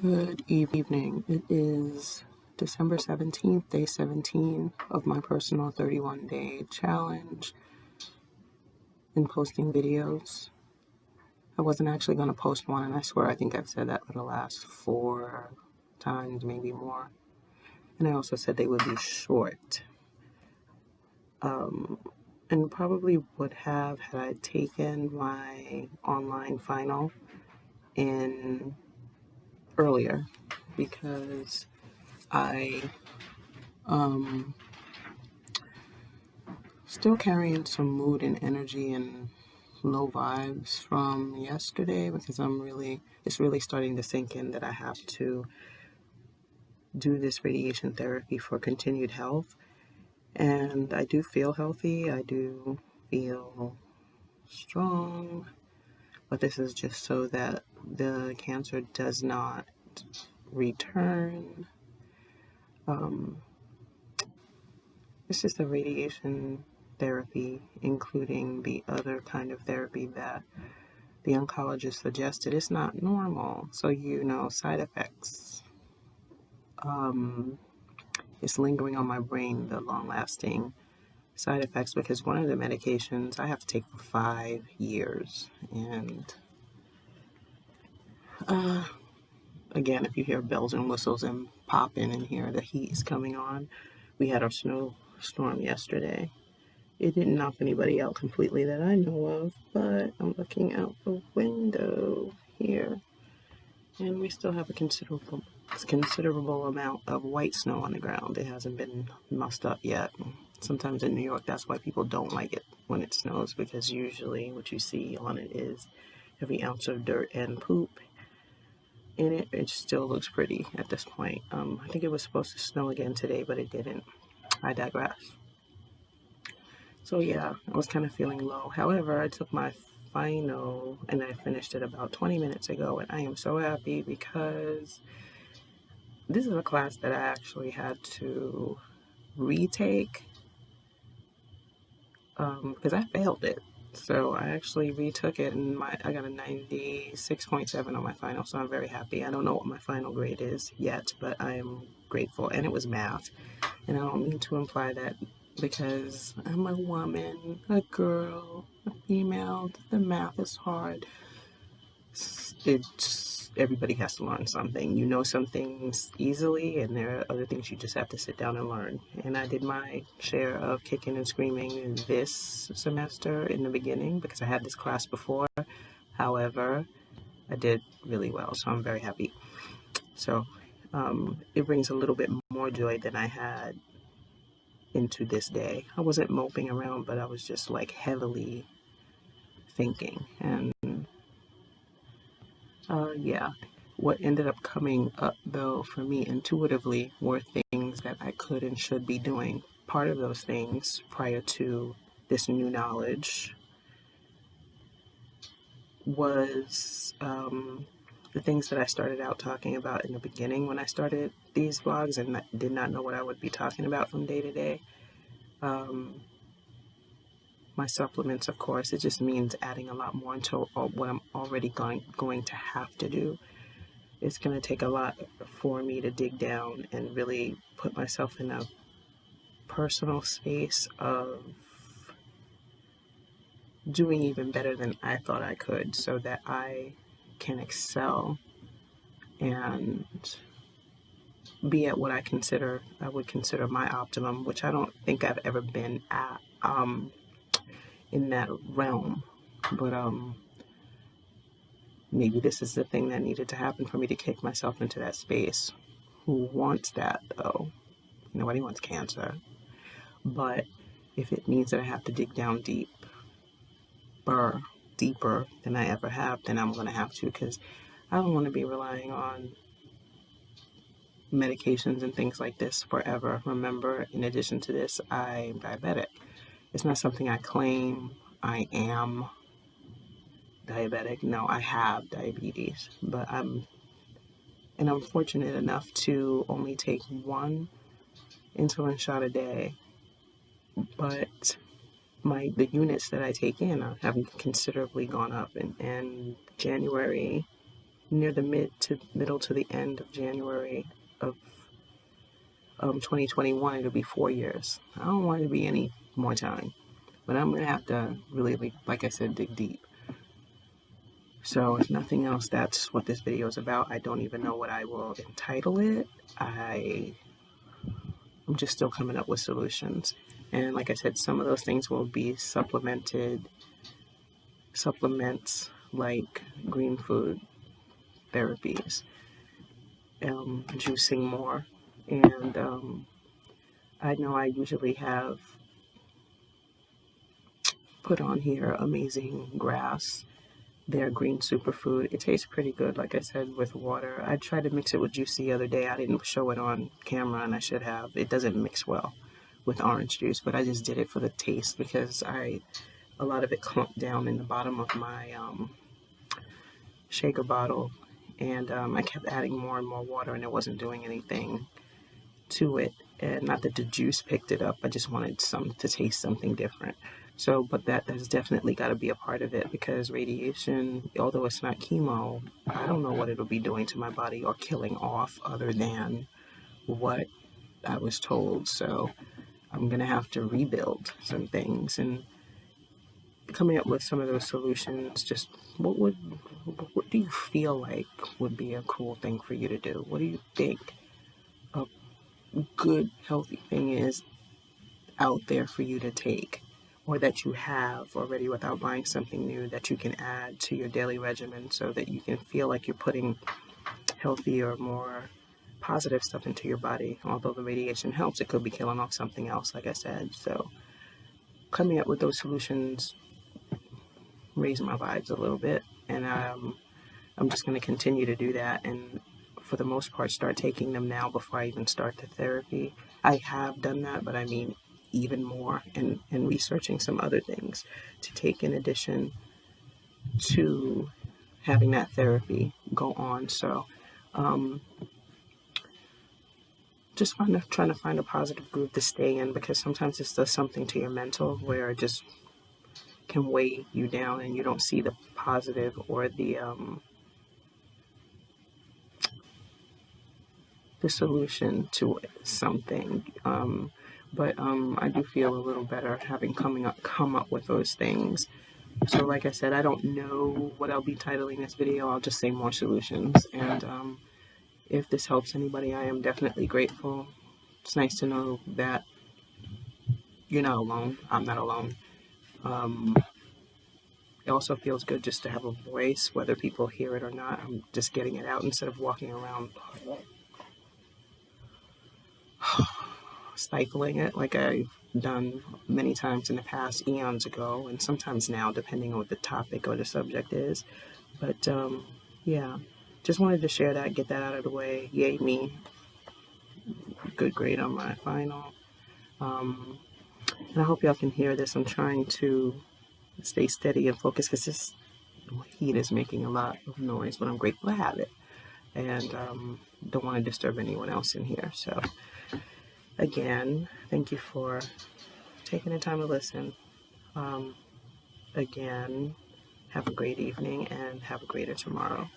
Good evening. It is December 17th, day 17 of my personal 31-day challenge in posting videos. I wasn't actually going to post one, and I swear I think I've said that for the last 4 times, maybe more. And I also said they would be short. And probably would have had I taken my online final in earlier, because I still carrying some mood and energy and low vibes from yesterday, because it's really starting to sink in that I have to do this radiation therapy for continued health. And I do feel healthy. I do feel strong. But this is just so that the cancer does not return. It's just a radiation therapy, including the other kind of therapy that the oncologist suggested. It's not normal. So, side effects. It's lingering on my brain, the long-lasting side effects, because one of the medications I have to take for 5 years. And again, if you hear bells and whistles and popping in here, the heat is coming on. We had our snowstorm yesterday. It didn't knock anybody out completely that I know of, but I'm looking out the window here, and we still have a considerable amount of white snow on the ground. It hasn't been mussed up yet. Sometimes in New York, that's why people don't like it when it snows, because usually what you see on it is every ounce of dirt and poop in it. It still looks pretty at this point. I think it was supposed to snow again today, but it didn't. I digress. So yeah, I was kind of feeling low. However, I took my final and I finished it about 20 minutes ago, and I am so happy because this is a class that I actually had to retake because I failed it. So I actually retook it, and I got a 96.7 on my final, so I'm very happy. I don't know what my final grade is yet, but I am grateful. And it was math, and I don't mean to imply that because I'm a woman, a girl, a female, the math is hard. Everybody has to learn something. You know some things easily, and there are other things you just have to sit down and learn. And I did my share of kicking and screaming this semester in the beginning because I had this class before. However, I did really well, so I'm very happy. So it brings a little bit more joy than I had into this day. I wasn't moping around, but I was just like heavily thinking. And what ended up coming up, though, for me intuitively were things that I could and should be doing. Part of those things prior to this new knowledge was the things that I started out talking about in the beginning when I started these vlogs and did not know what I would be talking about from day to day. My supplements, of course, it just means adding a lot more into what I'm already going to have to do. It's going to take a lot for me to dig down and really put myself in a personal space of doing even better than I thought I could, so that I can excel and be at what I would consider my optimum, which I don't think I've ever been at in that realm. But maybe this is the thing that needed to happen for me to kick myself into that space. Who wants that, though? Nobody wants cancer. But if it means that I have to dig down deeper than I ever have, then I'm going to have to, because I don't want to be relying on medications and things like this forever. Remember, in addition to this, I'm diabetic. It's not something I claim I am diabetic. No, I have diabetes, but I'm fortunate enough to only take one insulin shot a day, but the units that I take in have considerably gone up. And January near the middle to the end of January of 2021, it'll be 4 years. I don't want it to be any more time, but I'm going to have to really, like I said, dig deep. So if nothing else, that's what this video is about. I don't even know what I will entitle it. I'm just still coming up with solutions. And like I said, some of those things will be supplements like green food therapies, juicing more. And I know I usually have put on here amazing grass, their green superfood. It tastes pretty good, like I said, with water. I tried to mix it with juice the other day. I didn't show it on camera, and I should have. It doesn't mix well with orange juice, but I just did it for the taste because a lot of it clumped down in the bottom of my shaker bottle, and I kept adding more and more water, and it wasn't doing anything to it. And not that the juice picked it up, I just wanted to taste something different. So, but that's definitely got to be a part of it, because radiation, although it's not chemo, I don't know what it'll be doing to my body or killing off other than what I was told. So I'm going to have to rebuild some things, and coming up with some of those solutions. Just what do you feel like would be a cool thing for you to do? What do you think a good, healthy thing is out there for you to take, or that you have already without buying something new, that you can add to your daily regimen so that you can feel like you're putting healthier, more positive stuff into your body? Although the radiation helps, it could be killing off something else, like I said. So coming up with those solutions raise my vibes a little bit, and I'm just going to continue to do that, and for the most part start taking them now before I even start the therapy. I have done that, but I mean even more, and researching some other things to take in addition to having that therapy go on. So just trying to find a positive groove to stay in, because sometimes this does something to your mental where it just can weigh you down and you don't see the positive or the solution to something. But I do feel a little better having come up with those things. So like I said, I don't know what I'll be titling this video. I'll just say more solutions. And if this helps anybody, I am definitely grateful. It's nice to know that you're not alone. I'm not alone. It also feels good just to have a voice, whether people hear it or not. I'm just getting it out instead of walking around stifling it like I've done many times in the past, eons ago, and sometimes now, depending on what the topic or the subject is. But yeah, just wanted to share that, get that out of the way. Yay me, good grade on my final. And I hope y'all can hear this. I'm trying to stay steady and focused because this heat is making a lot of noise, but I'm grateful to have it, and don't want to disturb anyone else in here. So again, thank you for taking the time to listen. Again, have a great evening and have a greater tomorrow.